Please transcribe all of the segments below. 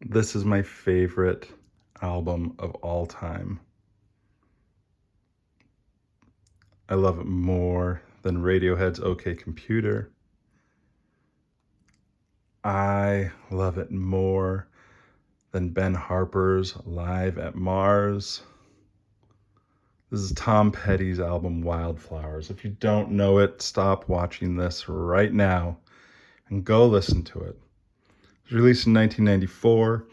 This is my favorite album of all time. I love it more than Radiohead's OK Computer. I love it more than Ben Harper's Live at Mars. This is Tom Petty's album Wildflowers. If you don't know it, stop watching this right now and go listen to it. It was released in 1994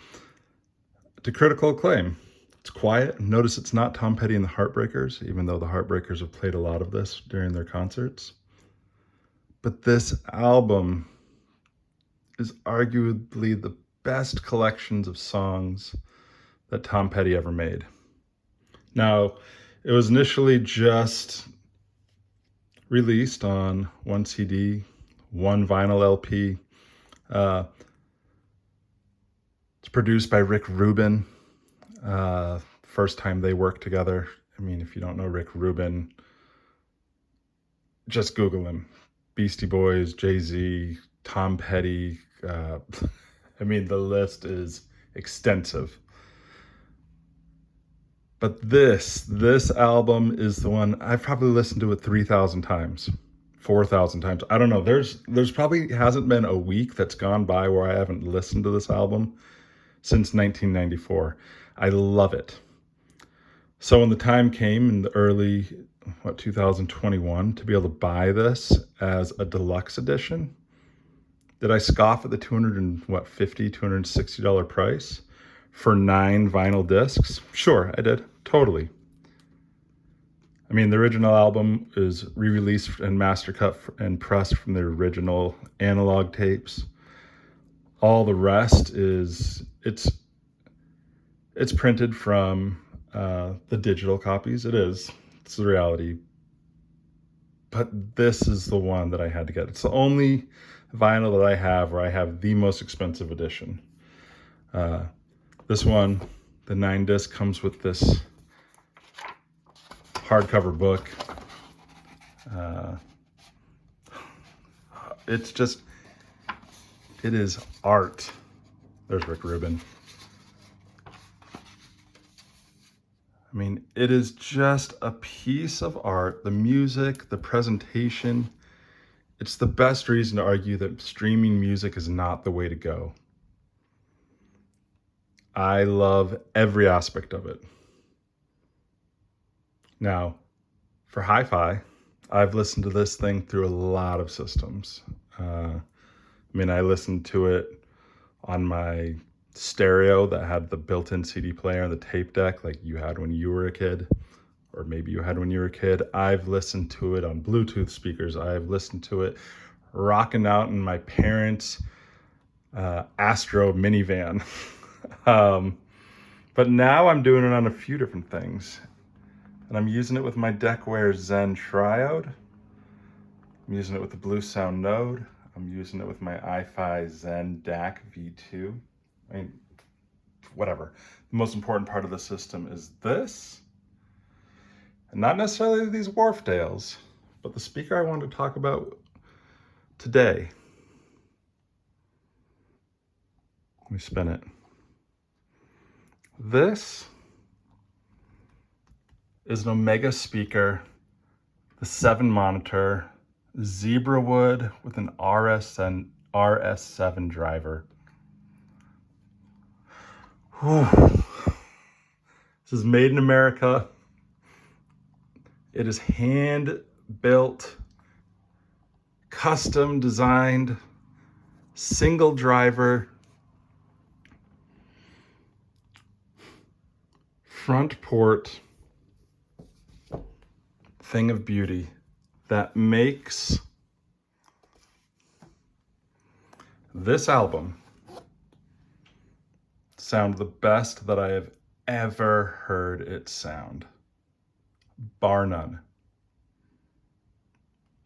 to critical acclaim. It's quiet. Notice it's not Tom Petty and the Heartbreakers, even though the Heartbreakers have played a lot of this during their concerts. But this album is arguably the best collections of songs that Tom Petty ever made. Now, it was initially just released on one CD, one vinyl LP. It's produced by Rick Rubin. First time they worked together. I mean, if you don't know Rick Rubin, just Google him. Beastie Boys, Jay-Z, Tom Petty. I mean, the list is extensive. But this album is the one I've probably listened to it 3,000 times, 4,000 times. I don't know. There's probably hasn't been a week that's gone by where I haven't listened to this album since 1994. I love it. So when the time came in the early, 2021 to be able to buy this as a deluxe edition, did I scoff at the $260 price for 9 vinyl discs? Sure, I did. Totally. I mean, the original album is re-released and master cut and pressed from the original analog tapes. All the rest is it's printed from the digital copies. It's the reality. But this is the one that I had to get. It's the only vinyl that I have where I have the most expensive edition. This one, the 9-disc, comes with this hardcover book. It is art. There's Rick Rubin. I mean, it is just a piece of art. The music, the presentation. It's the best reason to argue that streaming music is not the way to go. I love every aspect of it. Now, for hi-fi, I've listened to this thing through a lot of systems. I listened to it on my stereo that had the built-in CD player and the tape deck like you had when you were a kid, or maybe you had when you were a kid. I've listened to it on Bluetooth speakers. I've listened to it rocking out in my parents' Astro minivan. But now I'm doing it on a few different things. And I'm using it with my Decware Zen Triode. I'm using it with the Bluesound Node. I'm using it with my Ifi Zen DAC V2. I mean, whatever. The most important part of the system is this. And not necessarily these Wharfdales, but the speaker I wanted to talk about today. Let me spin it. This is an Omega speaker, the 7 monitor, zebra wood with an RS7 driver. Whew. This is made in America. It is hand built, custom designed, single driver, front port thing of beauty that makes this album sound the best that I have ever heard it sound, bar none.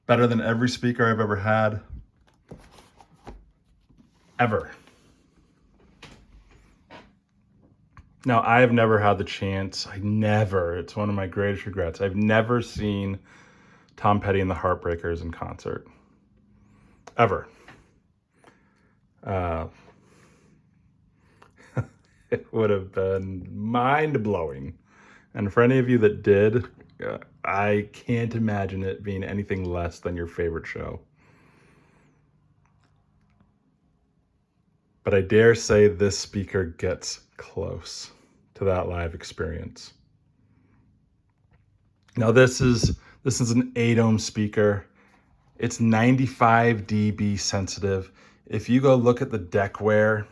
Better than every speaker I've ever had, ever. Now, I have never had the chance, it's one of my greatest regrets, I've never seen Tom Petty and the Heartbreakers in concert. Ever. It would have been mind-blowing. And for any of you that did, I can't imagine it being anything less than your favorite show. But I dare say this speaker gets close to that live experience. Now this is an 8-ohm speaker. It's 95 dB sensitive. If you go look at the Decware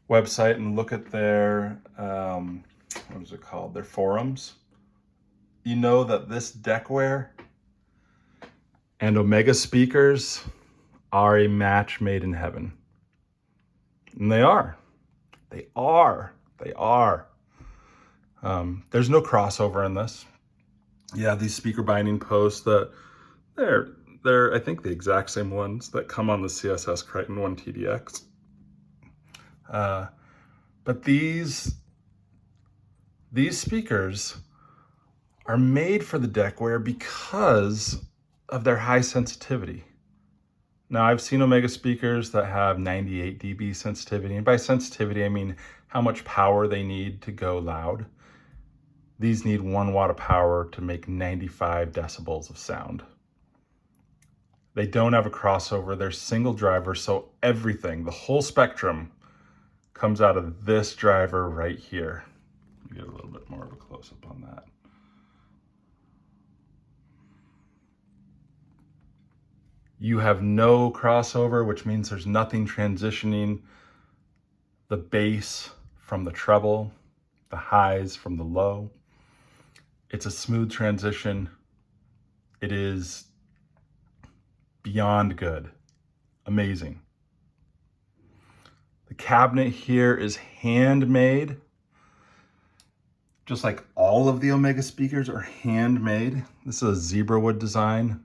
website and look at their, what is it called? Their forums, you know that this Decware and Omega speakers are a match made in heaven. And they are. They are. They are. There's no crossover in this. Yeah, these speaker binding posts that they're I think the exact same ones that come on the CSS Crichton 1 TDX. But these speakers are made for the Decware because of their high sensitivity. Now, I've seen Omega speakers that have 98 dB sensitivity, and by sensitivity, I mean how much power they need to go loud. These need 1 watt of power to make 95 decibels of sound. They don't have a crossover, they're single driver, so everything, the whole spectrum, comes out of this driver right here. Get a little bit more of a close-up on that. You have no crossover, which means there's nothing transitioning the bass from the treble, the highs from the low. It's a smooth transition. It is beyond good. Amazing. The cabinet here is handmade. Just like all of the Omega speakers are handmade. This is a zebra wood design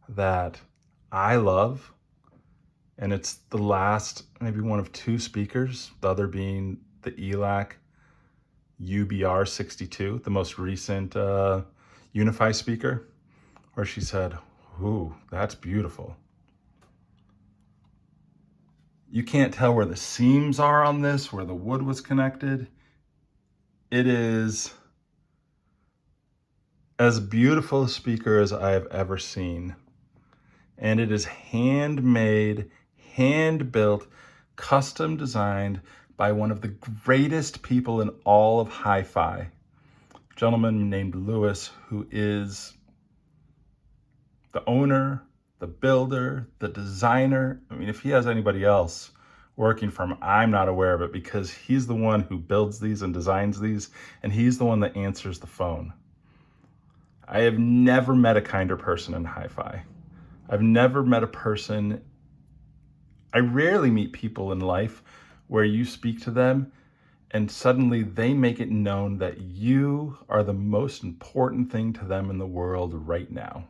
that I love. And it's the last, maybe one of 2 speakers, the other being the ELAC UBR62, the most recent Unify speaker, where she said, ooh, that's beautiful. You can't tell where the seams are on this, where the wood was connected. It is as beautiful a speaker as I have ever seen. And it is handmade, hand-built, custom designed by one of the greatest people in all of hi-fi, a gentleman named Lewis, who is the owner, the builder, the designer. I mean, if he has anybody else working for him, I'm not aware of it, because he's the one who builds these and designs these, and he's the one that answers the phone. I have never met a kinder person in hi-fi. I've never met a person, I rarely meet people in life where you speak to them and suddenly they make it known that you are the most important thing to them in the world right now.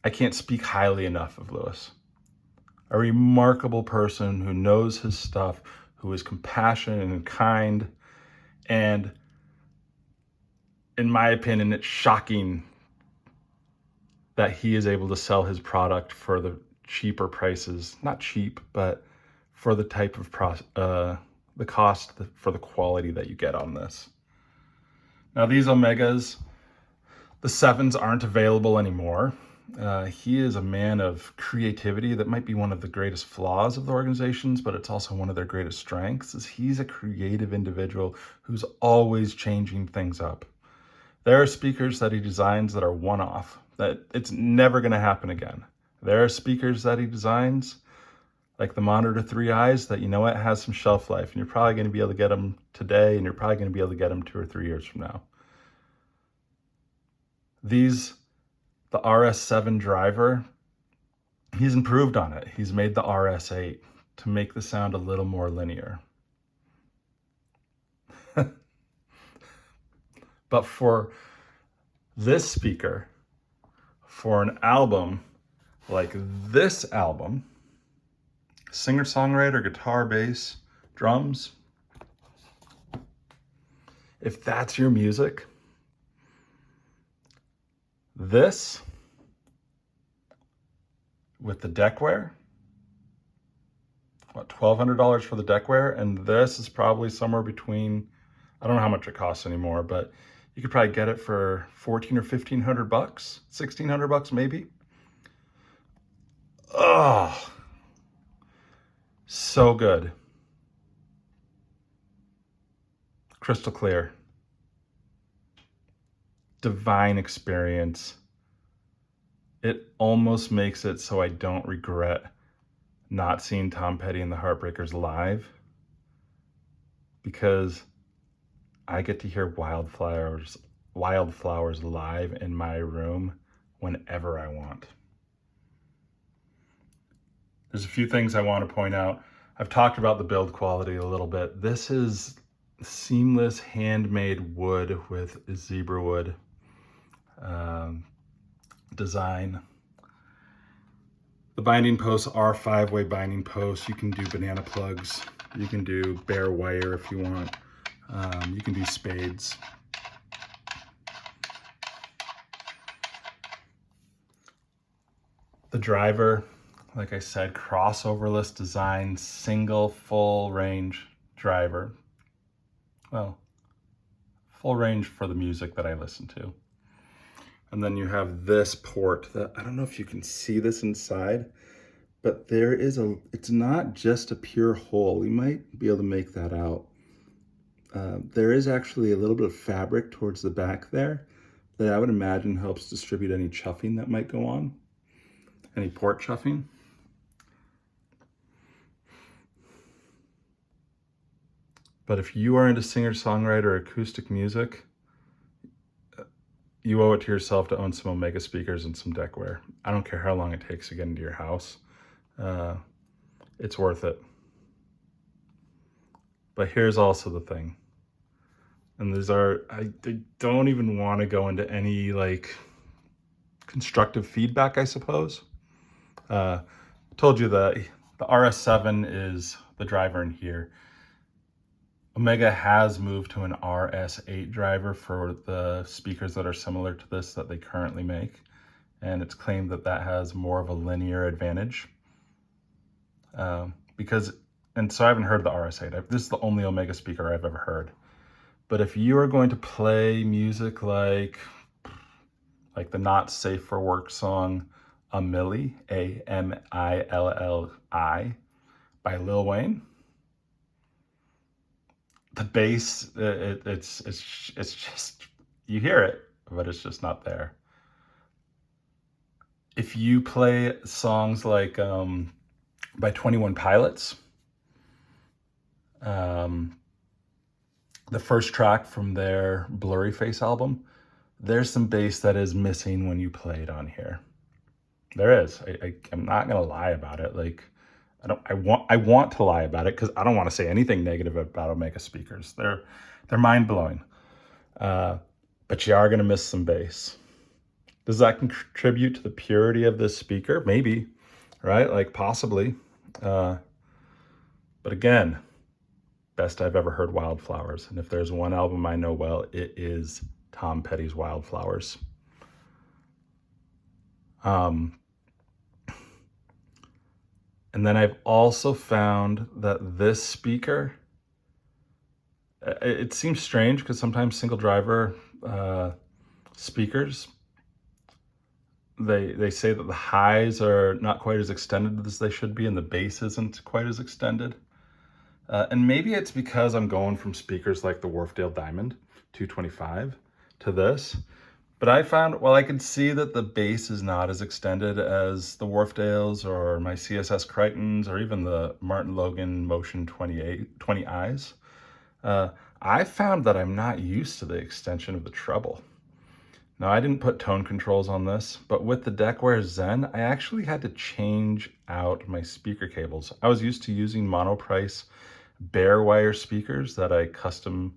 I can't speak highly enough of Lewis. A remarkable person who knows his stuff, who is compassionate and kind, and in my opinion, it's shocking that he is able to sell his product for the cheaper prices, not cheap, but for the type of the cost for the quality that you get on this. Now these Omegas, the 7s aren't available anymore. He is a man of creativity. That might be one of the greatest flaws of the organizations, but it's also one of their greatest strengths, is he's a creative individual who's always changing things up. There are speakers that he designs that are one-off, that it's never going to happen again. There are speakers that he designs, like the Monitor 3Is, that you know what, has some shelf life, and you're probably going to be able to get them today, and you're probably going to be able to get them 2 or 3 years from now. The RS7 driver, he's improved on it. He's made the RS8 to make the sound a little more linear. But for this speaker, for an album like this album, singer-songwriter, guitar, bass, drums, if that's your music, this with the Decware, what, $1,200 for the Decware, and this is probably somewhere between, I don't know how much it costs anymore, but you could probably get it for 14 or 1,500 bucks, 1,600 bucks maybe. Oh, so good. Crystal clear. Divine experience. It almost makes it so I don't regret not seeing Tom Petty and the Heartbreakers live, because I get to hear Wildflowers live in my room whenever I want. There's a few things I want to point out. I've talked about the build quality a little bit. This is seamless handmade wood with zebra wood design. The binding posts are 5-way binding posts. You can do banana plugs. You can do bare wire if you want. You can do spades. The driver, like I said, crossoverless design, single full range driver. Well, full range for the music that I listen to. And then you have this port that, I don't know if you can see this inside, but there is it's not just a pure hole. You might be able to make that out. There is actually a little bit of fabric towards the back there that I would imagine helps distribute any chuffing that might go on, any port chuffing. But if you are into singer-songwriter acoustic music, you owe it to yourself to own some Omega speakers and some Decware. I don't care how long it takes to get into your house. It's worth it. But here's also the thing. And these are, I don't even want to go into any like constructive feedback, I suppose. Told you that the RS7 is the driver in here. Omega has moved to an RS8 driver for the speakers that are similar to this that they currently make. And it's claimed that that has more of a linear advantage. And so I haven't heard the RS8. This is the only Omega speaker I've ever heard. But if you are going to play music like the Not Safe for Work song, A Milli, A-M-I-L-L-I, by Lil Wayne, the bass, it's just, you hear it, but it's just not there. If you play songs like by 21 Pilots, the first track from their Blurry Face album, there's some bass that is missing when you play it on here. There is. I'm not gonna lie about it. Like, I want to lie about it because I don't want to say anything negative about Omega speakers. They're mind blowing. But you are gonna miss some bass. Does that contribute to the purity of this speaker? Maybe, right? Like possibly. But again, best I've ever heard Wildflowers. And if there's one album I know well, it is Tom Petty's Wildflowers. And then I've also found that this speaker, it seems strange because sometimes single driver speakers, they say that the highs are not quite as extended as they should be and the bass isn't quite as extended. And maybe it's because I'm going from speakers like the Wharfedale Diamond 225 to this. But I found, well, I could see that the bass is not as extended as the Wharfedales or my CSS Crichtons or even the Martin Logan Motion 20Is. I found that I'm not used to the extension of the treble. Now, I didn't put tone controls on this, but with the Decware Zen, I actually had to change out my speaker cables. I was used to using monoprice bare wire speakers that I custom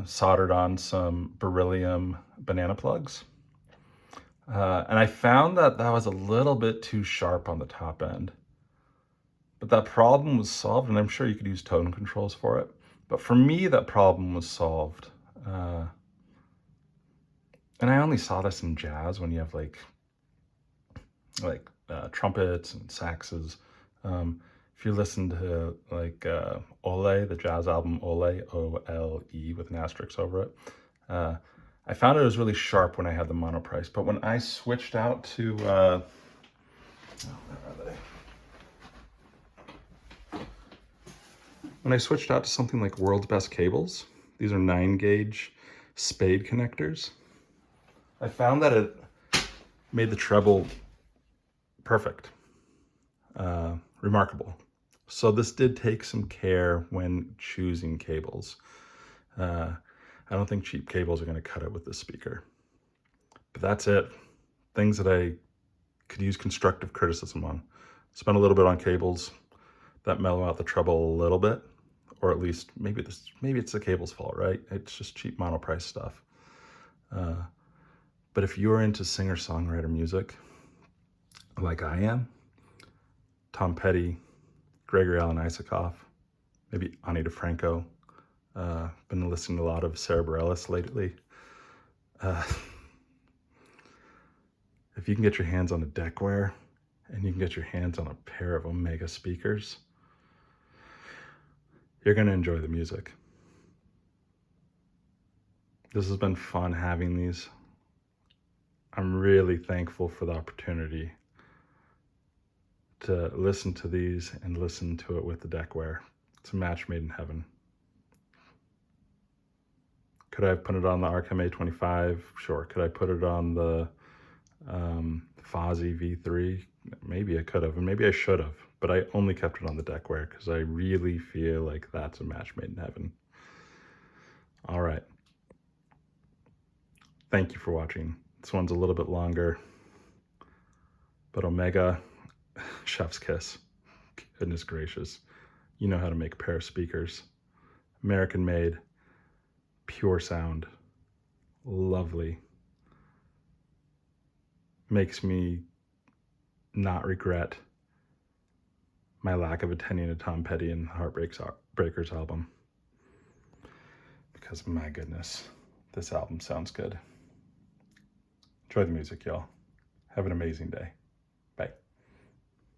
soldered on some beryllium banana plugs. And I found that that was a little bit too sharp on the top end. But that problem was solved, and I'm sure you could use tone controls for it. But for me, that problem was solved. And I only saw this in jazz when you have like trumpets and saxes. If If you listen to like Ole, the jazz album Ole, O-L-E with an asterisk over it, I found it was really sharp when I had the mono price, but when I switched out to, where are they? When I switched out to something like World's Best Cables, these are 9-gauge spade connectors, I found that it made the treble perfect, remarkable. So this did take some care when choosing cables. I don't think cheap cables are going to cut it with this speaker. But that's it. Things that I could use constructive criticism on. Spend a little bit on cables that mellow out the treble a little bit, or at least maybe it's the cable's fault, right? It's just cheap mono price stuff. But if you're into singer-songwriter music, like I am, Tom Petty, Gregory Alan Isakov, maybe Ani DeFranco. Been listening to a lot of Sarah Bareilles lately. If you can get your hands on a Decware and you can get your hands on a pair of Omega speakers, you're going to enjoy the music. This has been fun having these. I'm really thankful for the opportunity to listen to these and listen to it with the Decware. It's a match made in heaven. Could I have put it on the Arkham A25? Sure. Could I put it on the Fozzy V3? Maybe I could have, and maybe I should have, but I only kept it on the Decware because I really feel like that's a match made in heaven. All right. Thank you for watching. This one's a little bit longer, but Omega, chef's kiss. Goodness gracious. You know how to make a pair of speakers. American made, pure sound, lovely. Makes me not regret my lack of attending a Tom Petty and Heartbreakers album. Because my goodness, this album sounds good. Enjoy the music, y'all. Have an amazing day.